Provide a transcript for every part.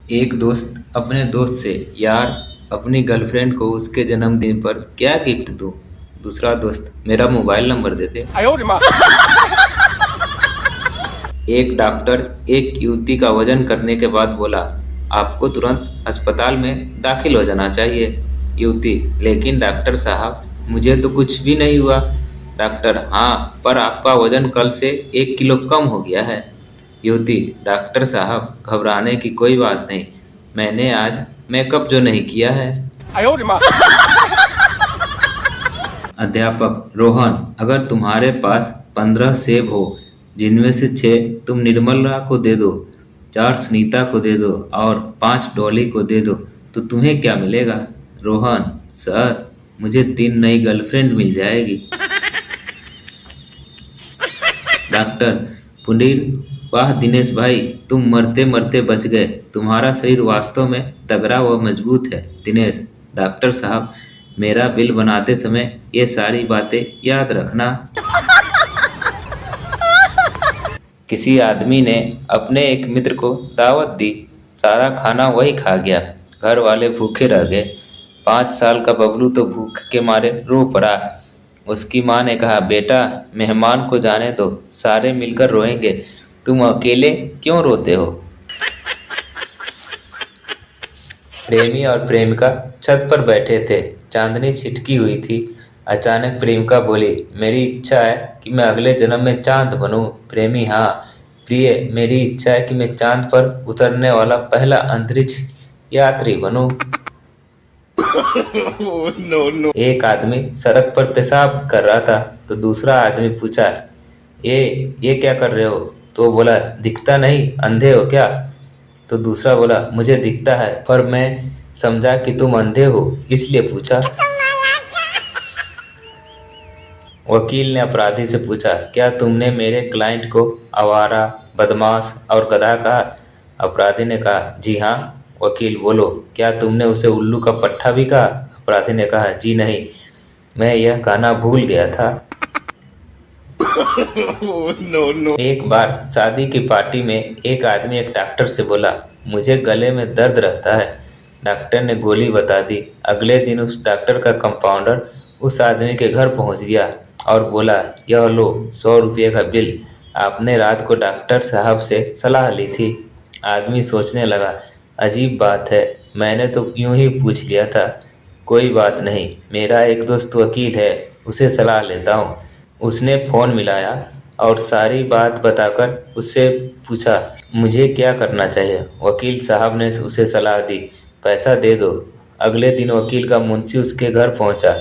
एक दोस्त अपने दोस्त से, यार अपनी गर्लफ्रेंड को उसके जन्मदिन पर क्या गिफ्ट दूं? दूसरा दोस्त, मेरा मोबाइल नंबर दे दे। एक डॉक्टर एक युवती का वजन करने के बाद बोला, आपको तुरंत अस्पताल में दाखिल हो जाना चाहिए। युवती, लेकिन डॉक्टर साहब मुझे तो कुछ भी नहीं हुआ। डॉक्टर, हाँ, पर आपका वजन कल से 1 किलो कम हो गया है। युवती, डॉक्टर साहब घबराने की कोई बात नहीं, मैंने आज मेकअप जो नहीं किया है। अध्यापक, रोहन, अगर तुम्हारे पास 15 सेब हो, जिनमें से 6 तुम निर्मला को दे दो, 4 सुनीता को दे दो और 5 डॉली को दे दो, तो तुम्हें क्या मिलेगा? रोहन, सर, मुझे 3 नई गर्लफ्रेंड मिल जाएगी। डॉक्टर, पुनीर, वाह दिनेश भाई, तुम मरते मरते बच गए। तुम्हारा शरीर वास्तव में तगड़ा व मजबूत है। दिनेश, डॉक्टर साहब, मेरा बिल बनाते समय ये सारी बातें याद रखना। किसी आदमी ने अपने एक मित्र को दावत दी, सारा खाना वही खा गया, घर वाले भूखे रह गए। 5 साल का बबलू तो भूख के मारे रो पड़ा। उसकी माँ ने कहा, बेटा मेहमान को जाने दो, सारे मिलकर रोएंगे, तुम अकेले क्यों रोते हो? प्रेमी और प्रेमिका छत पर बैठे थे, चांदनी छिटकी हुई थी। अचानक प्रेमिका बोली, मेरी इच्छा है कि मैं अगले जन्म में चांद बनूं। प्रेमी, हाँ प्रिय, मेरी इच्छा है कि मैं चांद पर उतरने वाला पहला अंतरिक्ष यात्री बनूं। एक आदमी सड़क पर पेशाब कर रहा था तो दूसरा आदमी पूछा, ये क्या कर रहे हो? तो वो बोला, दिखता नहीं, अंधे हो क्या? तो दूसरा बोला, मुझे दिखता है, पर मैं समझा कि तुम अंधे हो इसलिए पूछा। वकील ने अपराधी से पूछा, क्या तुमने मेरे क्लाइंट को आवारा, बदमाश और गधा कहा? अपराधी ने कहा, जी हाँ। वकील, बोलो, क्या तुमने उसे उल्लू का पट्टा भी कहा? अपराधी ने कहा, जी नहीं, मैं यह कहना भूल गया था। एक बार शादी की पार्टी में एक आदमी एक डॉक्टर से बोला, मुझे गले में दर्द रहता है। डॉक्टर ने गोली बता दी। अगले दिन उस डॉक्टर का कंपाउंडर उस आदमी के घर पहुंच गया और बोला, यह लो 100 रुपये का बिल, आपने रात को डॉक्टर साहब से सलाह ली थी। आदमी सोचने लगा, अजीब बात है, मैंने तो यूं ही पूछ लिया था। कोई बात नहीं, मेरा एक दोस्त वकील है, उसे सलाह लेता हूँ। उसने फ़ोन मिलाया और सारी बात बताकर उससे पूछा, मुझे क्या करना चाहिए? वकील साहब ने उसे सलाह दी, पैसा दे दो। अगले दिन वकील का मुंशी उसके घर पहुंचा।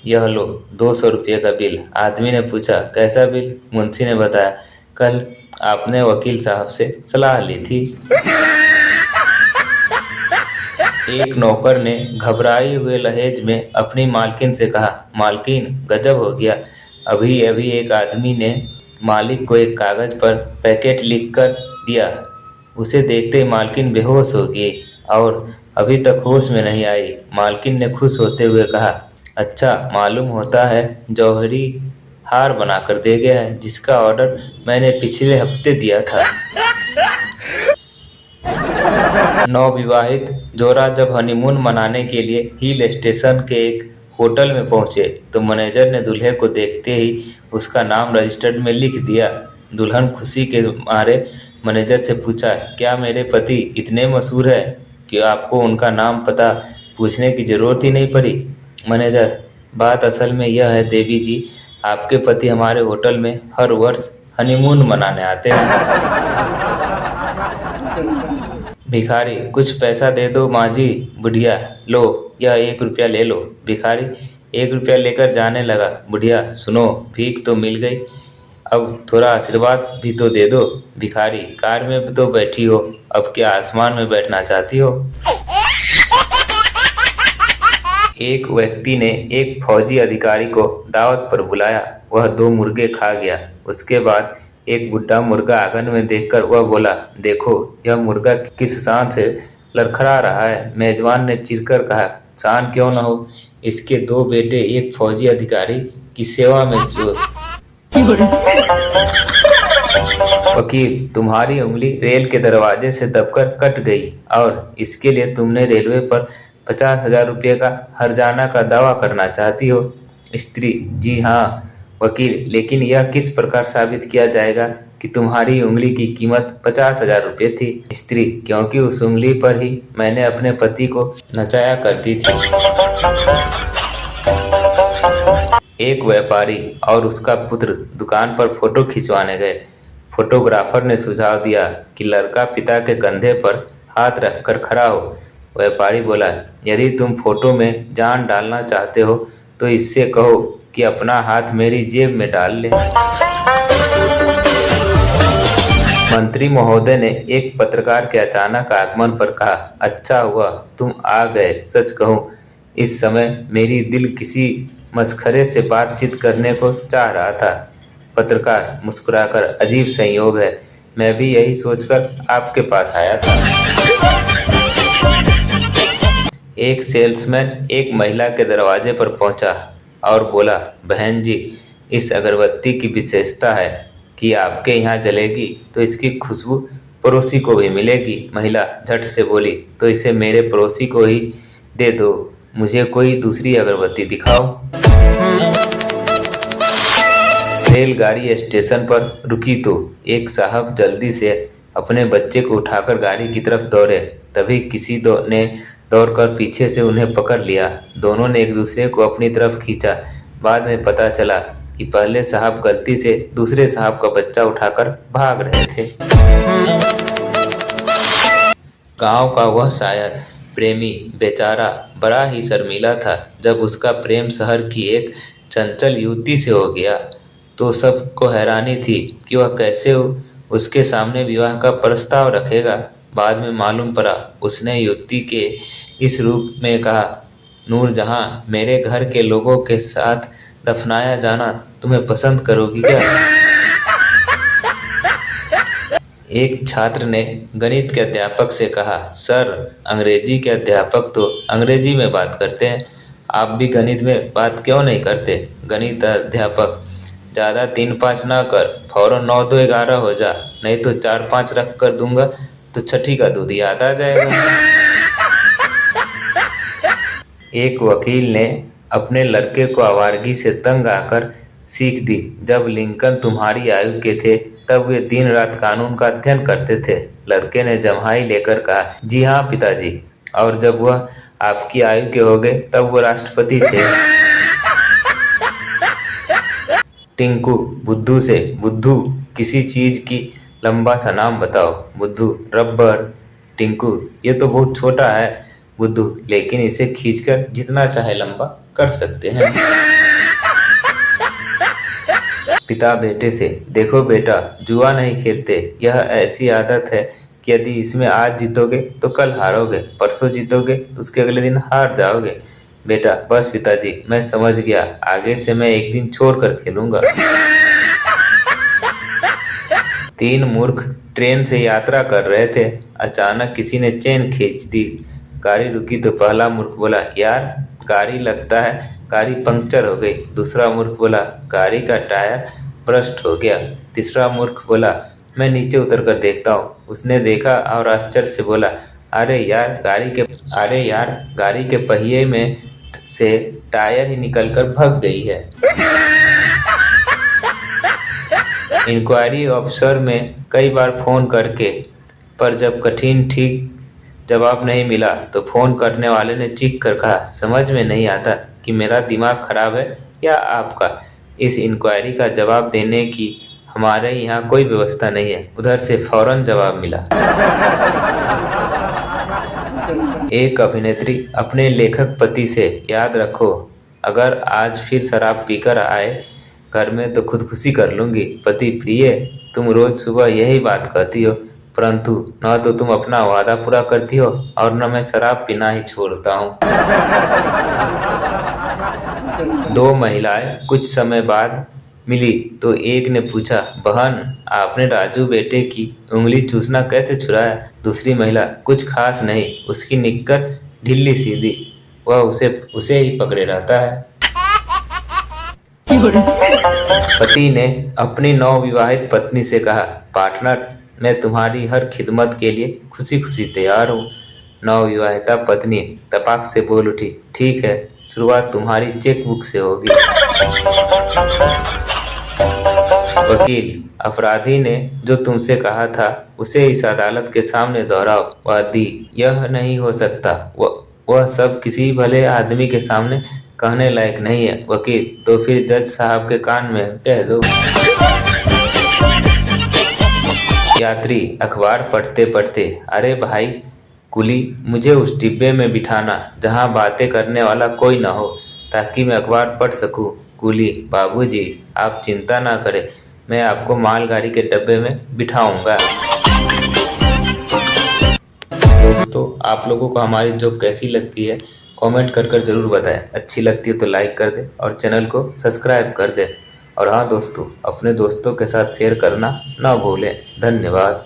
यह लो 200 रुपये का बिल। आदमी ने पूछा, कैसा बिल? मुंशी ने बताया, कल आपने वकील साहब से सलाह ली थी। एक नौकर ने घबराए हुए लहजे में अपनी मालकिन से कहा, मालकिन, गजब हो गया, अभी अभी एक आदमी ने मालिक को एक कागज पर पैकेट लिखकर दिया। उसे देखते ही मालकिन बेहोश हो गई और अभी तक होश में नहीं आई। मालकिन ने खुश होते हुए कहा, अच्छा, मालूम होता है जौहरी हार बनाकर दे गया है, जिसका ऑर्डर मैंने पिछले हफ्ते दिया था। नवविवाहित जोड़ा जब हनीमून मनाने के लिए हिल स्टेशन के एक होटल में पहुंचे तो मैनेजर ने दूल्हे को देखते ही उसका नाम रजिस्टर्ड में लिख दिया। दुल्हन खुशी के मारे मैनेजर से पूछा, क्या मेरे पति इतने मशहूर है कि आपको उनका नाम पता पूछने की जरूरत ही नहीं पड़ी? मैनेजर, बात असल में यह है देवी जी, आपके पति हमारे होटल में हर वर्ष हनीमून मनाने आते हैं। भिखारी, कुछ पैसा दे दो माँ जी। बुढ़िया, लो, यह 1 रुपया ले लो। भिखारी 1 रुपया लेकर जाने लगा। बुढ़िया, सुनो, भीख तो मिल गई, अब थोड़ा आशीर्वाद भी तो दे दो। भिखारी, कार में तो बैठी हो, अब क्या आसमान में बैठना चाहती हो? एक व्यक्ति ने एक फौजी अधिकारी को दावत पर बुलाया, वह 2 मुर्गे खा गया। उसके बाद एक बुढ़ा मुर्गा आंगन में देखकर वह बोला, देखो यह मुर्गा किस शान से लड़खड़ा रहा है। मेजबान ने चिढ़कर कहा, शान क्यों न हो, इसके 2 बेटे एक फौजी अधिकारी की सेवा में जो वकील, तुम्हारी उंगली रेल के दरवाजे से दबकर कट गई और इसके लिए तुमने रेलवे पर 50,000 रुपये का हर्जाना का दावा करना चाहती हो। स्त्री: जी हाँ। वकील, लेकिन यह किस प्रकार साबित किया जाएगा कि तुम्हारी उंगली की कीमत 50,000 रुपये थी? स्त्री: क्योंकि उस उंगली पर ही मैंने अपने पति को नचाया करती थी। एक व्यापारी और उसका पुत्र दुकान पर फोटो खिंचवाने गए। फोटोग्राफर ने सुझाव दिया कि लड़का पिता के कंधे पर हाथ रखकर खड़ा हो। व्यापारी बोला, यदि तुम फोटो में जान डालना चाहते हो तो इससे कहो कि अपना हाथ मेरी जेब में डाल ले। मंत्री महोदय ने एक पत्रकार के अचानक आगमन पर कहा, अच्छा हुआ तुम आ गए। सच कहूं, इस समय मेरी दिल किसी मसखरे से बातचीत करने को चाह रहा था। पत्रकार मुस्कुराकर, अजीब संयोग है, मैं भी यही सोचकर आपके पास आया था। एक सेल्समैन एक महिला के दरवाजे पर पहुंचा और बोला, बहन जी, इस अगरबत्ती की विशेषता है कि आपके यहाँ जलेगी तो इसकी खुशबू पड़ोसी को भी मिलेगी। महिला झट से बोली, तो इसे मेरे पड़ोसी को ही दे दो, मुझे कोई दूसरी अगरबत्ती दिखाओ। रेलगाड़ी स्टेशन पर रुकी तो एक साहब जल्दी से अपने बच्चे को उठाकर गाड़ी की तरफ दौड़े। तभी किसी ने दौड़कर पीछे से उन्हें पकड़ लिया। दोनों ने एक दूसरे को अपनी तरफ खींचा। बाद में पता चला कि पहले साहब गलती से दूसरे साहब का बच्चा उठाकर भाग रहे थे। गांव का वह शायर प्रेमी बेचारा बड़ा ही शर्मीला था। जब उसका प्रेम शहर की एक चंचल युवती से हो गया तो सबको हैरानी थी कि वह कैसे उसके सामने विवाह का प्रस्ताव रखेगा। बाद में मालूम पड़ा, उसने युवती के इस रूप में कहा, नूरजहां, मेरे घर के लोगों के साथ दफनाया जाना तुम्हें पसंद करोगी क्या? एक छात्र ने गणित के अध्यापक से कहा, सर, अंग्रेजी के अध्यापक तो अंग्रेजी में बात करते हैं, आप भी गणित में बात क्यों नहीं करते? गणित अध्यापक, ज़्यादा 3-5 ना कर, फौरन 9-2-11 हो जा, नहीं तो 4-5 रख कर दूंगा तो छठी का दूध याद आ जाएगा। एक वकील ने अपने लड़के को आवारगी से तंग आकर सीख दी। जब लिंकन तुम्हारी आयु के थे तब वे दिन रात कानून का अध्ययन करते थे। लड़के ने जम्हाई लेकर कहा, जी हाँ पिताजी। और जब वह आपकी आयु के हो गए तब वो राष्ट्रपति थे। टिंकू बुद्धू से, बुद्धू, किसी चीज की लंबा सा नाम बताओ। बुद्धू, रबर। टिंकू, ये तो बहुत छोटा है। बुद्धू, लेकिन इसे खींचकर जितना चाहे लंबा कर सकते हैं। पिता बेटे से, देखो बेटा, जुआ नहीं खेलते। यह ऐसी आदत है कि यदि इसमें आज जीतोगे तो कल हारोगे, परसों जीतोगे तो उसके अगले दिन हार जाओगे। बेटा, बस पिताजी, मैं समझ गया, आगे से मैं एक दिन छोड़ कर खेलूंगा। 3 मूर्ख ट्रेन से यात्रा कर रहे थे। अचानक किसी ने चेन खींच दी। गाड़ी रुकी तो पहला मूर्ख बोला, यार, गाड़ी लगता है गाड़ी पंक्चर हो गई। दूसरा मूर्ख बोला, गाड़ी का टायर बर्स्ट हो गया। तीसरा मूर्ख बोला, मैं नीचे उतर कर देखता हूँ। उसने देखा और आश्चर्य से बोला, अरे यार, गाड़ी के पहिए में से टायर ही निकलकर भग गई है। इंक्वायरी ऑफिसर में कई बार फोन करके पर जब कठिन ठीक जवाब नहीं मिला तो फोन करने वाले ने चीख कर कहा, समझ में नहीं आता कि मेरा दिमाग खराब है या आपका। इस इंक्वायरी का जवाब देने की हमारे यहाँ कोई व्यवस्था नहीं है। उधर से फौरन जवाब मिला। एक अभिनेत्री अपने लेखक पति से, याद रखो, अगर आज फिर शराब पीकर आए घर में तो खुदकुशी कर लूंगी। पति, प्रिय, तुम रोज सुबह यही बात कहती हो, परंतु न तो तुम अपना वादा पूरा करती हो और न मैं शराब पीना ही छोड़ता हूँ। 2 महिलाएं कुछ समय बाद मिली तो एक ने पूछा, बहन, आपने राजू बेटे की उंगली चूसना कैसे छुड़ाया? दूसरी महिला, कुछ खास नहीं, उसकी निक्कर ढीली सीधी, वह उसे ही पकड़े रहता है। पति ने अपनी नवविवाहित पत्नी से कहा, पार्टनर, मैं तुम्हारी हर खिदमत के लिए खुशी खुशी तैयार हूँ। नवविवाहिता पत्नी तपाक से बोल उठी, ठीक है, शुरुआत तुम्हारी चेकबुक से होगी। वकील, अपराधी ने जो तुमसे कहा था उसे इस अदालत के सामने दोहराओ। वादी, यह नहीं हो सकता, वह सब किसी भले आदमी के सामने कहने लायक नहीं है। वकील, तो फिर जज साहब के कान में कह दो। यात्री अखबार पढ़ते पढ़ते, अरे भाई कुली, मुझे उस डिब्बे में बिठाना जहां बातें करने वाला कोई ना हो, ताकि मैं अखबार पढ़ सकूं। कुली, बाबूजी, आप चिंता ना करें, मैं आपको मालगाड़ी के डब्बे में बिठाऊंगा। दोस्तों, आप लोगों को हमारी जोक कैसी लगती है कमेंट कर जरूर बताएं। अच्छी लगती है तो लाइक कर दें और चैनल को सब्सक्राइब कर दें। और हाँ दोस्तों, अपने दोस्तों के साथ शेयर करना ना भूलें। धन्यवाद।